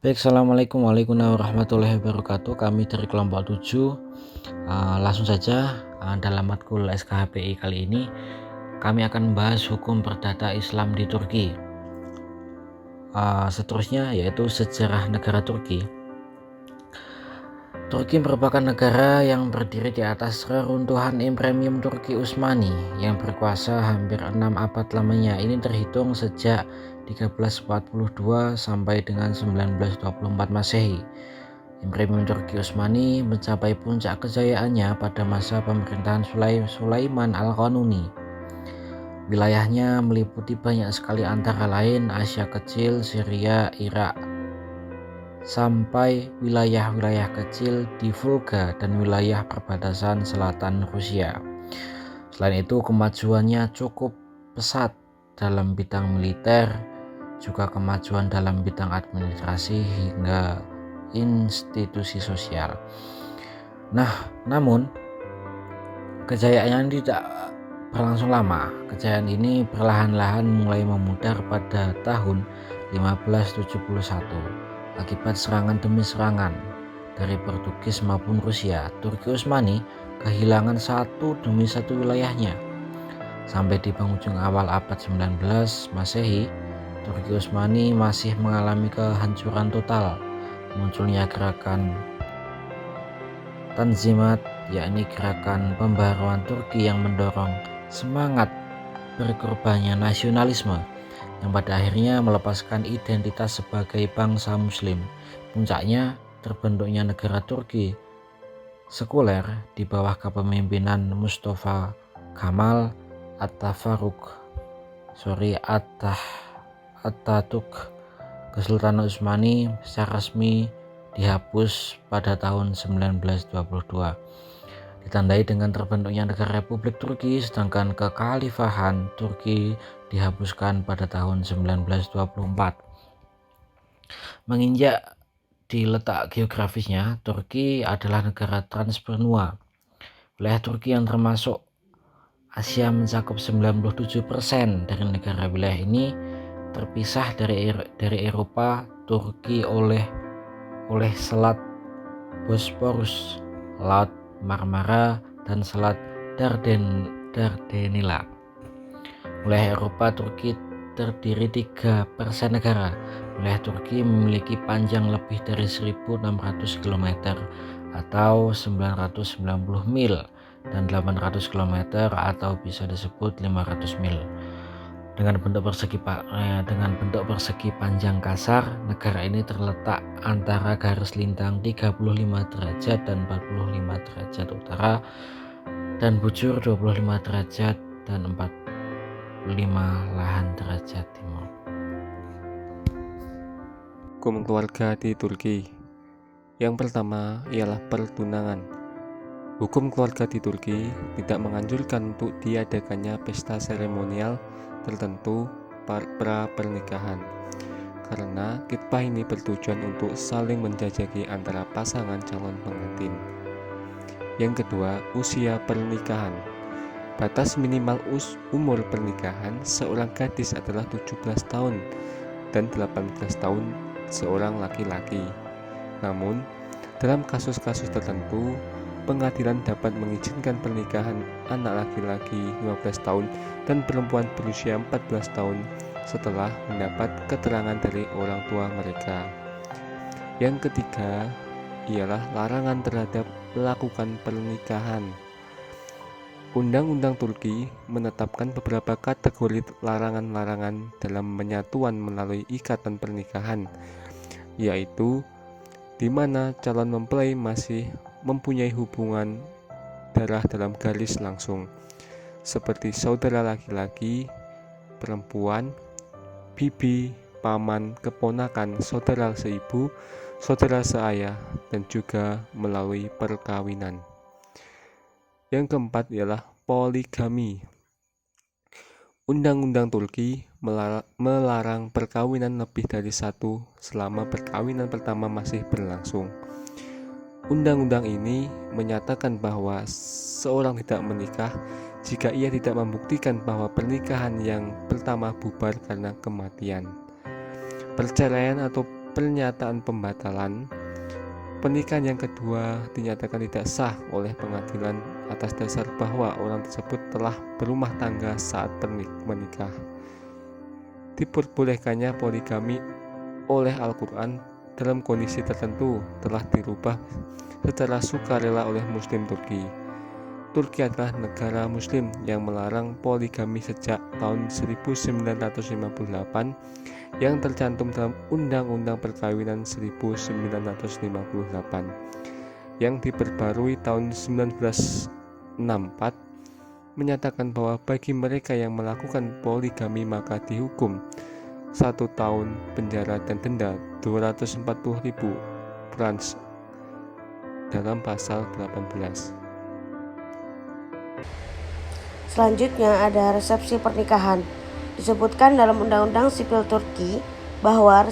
Baik, Assalamualaikum warahmatullahi wabarakatuh. Kami dari kelompok 7. Langsung saja, dalam matkul SKHPI kali ini kami akan membahas hukum perdata Islam di Turki. Seterusnya yaitu sejarah negara Turki. Turki merupakan negara yang berdiri di atas reruntuhan Imperium Turki Utsmani yang berkuasa hampir 6 abad lamanya. Ini terhitung sejak 1342 sampai dengan 1924 Masehi. Imperium Turki Utsmani mencapai puncak kejayaannya pada masa pemerintahan Sulaiman Al-Qanuni. Wilayahnya meliputi banyak sekali, antara lain Asia Kecil, Syria, Irak, sampai wilayah-wilayah kecil di Volga dan wilayah perbatasan selatan Rusia. Selain itu, kemajuannya cukup pesat dalam bidang militer, juga kemajuan dalam bidang administrasi hingga institusi sosial. Namun kejayaan tidak berlangsung lama. Kejayaan ini perlahan-lahan mulai memudar pada tahun 1571 akibat serangan demi serangan dari Portugis maupun Rusia. Turki Utsmani kehilangan satu demi satu wilayahnya. Sampai di penghujung awal abad 19 Masehi, Turki Utsmani masih mengalami kehancuran total. Munculnya gerakan Tanzimat, yakni gerakan pembaruan Turki yang mendorong semangat berkorbannya nasionalisme, yang pada akhirnya melepaskan identitas sebagai bangsa muslim. Puncaknya terbentuknya negara Turki sekuler di bawah kepemimpinan Mustafa Kemal Atatürk. Kesultanan Utsmani secara resmi dihapus pada tahun 1922, ditandai dengan terbentuknya negara Republik Turki, sedangkan kekhalifahan Turki dihapuskan pada tahun 1924. Menginjak di letak geografisnya, Turki adalah negara transbenua. Wilayah Turki yang termasuk Asia mencakup 97% dari negara. Wilayah ini terpisah dari Eropa. Turki oleh Selat Bosporus, Laut Marmara, dan Selat Dardanella. Wilayah Eropa Turki terdiri 3% negara. Wilayah Turki memiliki panjang lebih dari 1.600 km atau 990 mil dan 800 km atau bisa disebut 500 mil. Dengan bentuk persegi panjang kasar, negara ini terletak antara garis lintang 35 derajat dan 45 derajat utara dan bujur 25 derajat dan 45 derajat timur. Hukum keluarga di Turki. Yang pertama ialah pertunangan. Hukum keluarga di Turki tidak menganjurkan untuk diadakannya pesta seremonial tertentu pra-pernikahan, karena khitbah ini bertujuan untuk saling menjajaki antara pasangan calon pengantin. Yang kedua, usia pernikahan. Batas minimal umur pernikahan seorang gadis adalah 17 tahun dan 18 tahun seorang laki-laki. Namun, dalam kasus-kasus tertentu, pengadilan dapat mengizinkan pernikahan anak laki-laki 15 tahun dan perempuan berusia 14 tahun setelah mendapat keterangan dari orang tua mereka. Yang ketiga ialah larangan terhadap melakukan pernikahan. Undang-undang Turki menetapkan beberapa kategori larangan-larangan dalam penyatuan melalui ikatan pernikahan, yaitu di mana calon mempelai masih mempunyai hubungan darah dalam garis langsung, seperti saudara laki-laki, perempuan, bibi, paman, keponakan, saudara seibu, saudara seayah, dan juga melalui perkawinan. Yang keempat ialah poligami. Undang-undang Turki melarang perkawinan lebih dari satu selama perkawinan pertama masih berlangsung. Undang-undang ini menyatakan bahwa seorang tidak menikah jika ia tidak membuktikan bahwa pernikahan yang pertama bubar karena kematian. Perceraian atau pernyataan pembatalan, pernikahan yang kedua dinyatakan tidak sah oleh pengadilan atas dasar bahwa orang tersebut telah berumah tangga saat menikah. Diperbolehkannya poligami oleh Al-Quran dalam kondisi tertentu telah dirubah secara sukarela oleh Muslim Turki. Turki adalah negara Muslim yang melarang poligami sejak tahun 1958 yang tercantum dalam Undang-Undang Perkawinan 1958 yang diperbarui tahun 1964 menyatakan bahwa bagi mereka yang melakukan poligami maka dihukum 1 tahun penjara dan denda 240.000 francs dalam pasal 18. Selanjutnya ada resepsi pernikahan. Disebutkan dalam Undang-Undang Sipil Turki bahwa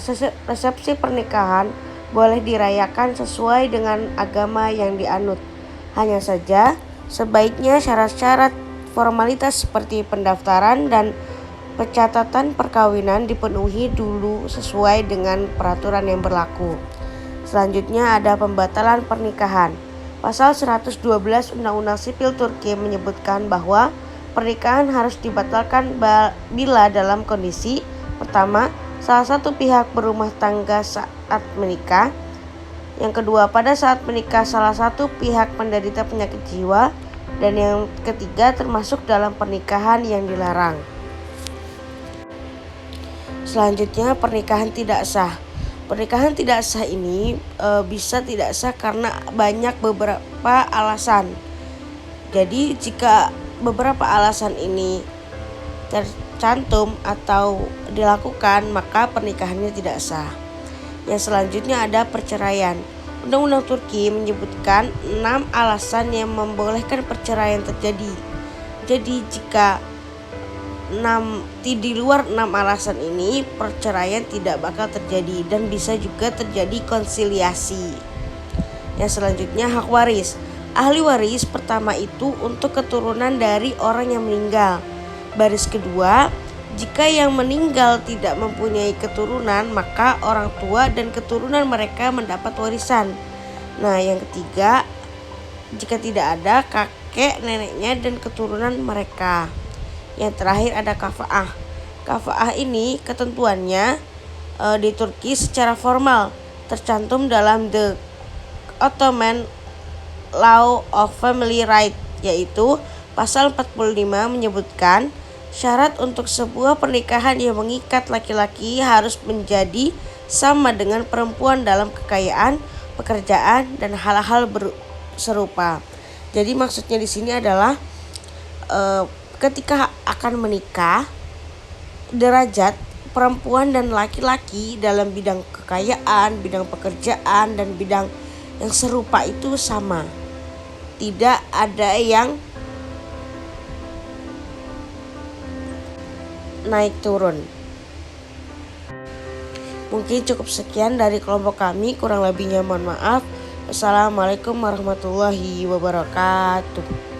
resepsi pernikahan boleh dirayakan sesuai dengan agama yang dianut. Hanya saja, sebaiknya syarat-syarat formalitas seperti pendaftaran dan pencatatan perkawinan dipenuhi dulu sesuai dengan peraturan yang berlaku. Selanjutnya ada pembatalan pernikahan. Pasal 112 Undang-Undang Sipil Turki menyebutkan bahwa pernikahan harus dibatalkan bila dalam kondisi pertama, salah satu pihak berumah tangga saat menikah. Yang kedua, pada saat menikah salah satu pihak menderita penyakit jiwa. Dan yang ketiga, termasuk dalam pernikahan yang dilarang. Selanjutnya, pernikahan tidak sah. Pernikahan tidak sah ini bisa tidak sah karena banyak beberapa alasan. Jadi jika beberapa alasan ini tercantum atau dilakukan, maka pernikahannya tidak sah. Yang selanjutnya ada perceraian. Undang-Undang Turki menyebutkan 6 alasan yang membolehkan perceraian terjadi. Jadi jika di luar 6 alasan ini, perceraian tidak bakal terjadi dan bisa juga terjadi konsiliasi. Yang selanjutnya hak waris. Ahli waris pertama itu untuk keturunan dari orang yang meninggal. Baris kedua, jika yang meninggal tidak mempunyai keturunan, maka orang tua dan keturunan mereka mendapat warisan. Nah, yang ketiga, jika tidak ada kakek, neneknya dan keturunan mereka. Yang terakhir ada kafa'ah. Kafa'ah ini ketentuannya di Turki secara formal tercantum dalam The Ottoman Law of Family Right, yaitu pasal 45 menyebutkan syarat untuk sebuah pernikahan yang mengikat laki-laki harus menjadi sama dengan perempuan dalam kekayaan, pekerjaan, dan hal-hal serupa. Jadi maksudnya di sini adalah ketika akan menikah, derajat perempuan dan laki-laki dalam bidang kekayaan, bidang pekerjaan, dan bidang yang serupa itu sama. Tidak ada yang naik turun. Mungkin cukup sekian dari kelompok kami, kurang lebihnya mohon maaf. Wassalamualaikum warahmatullahi wabarakatuh.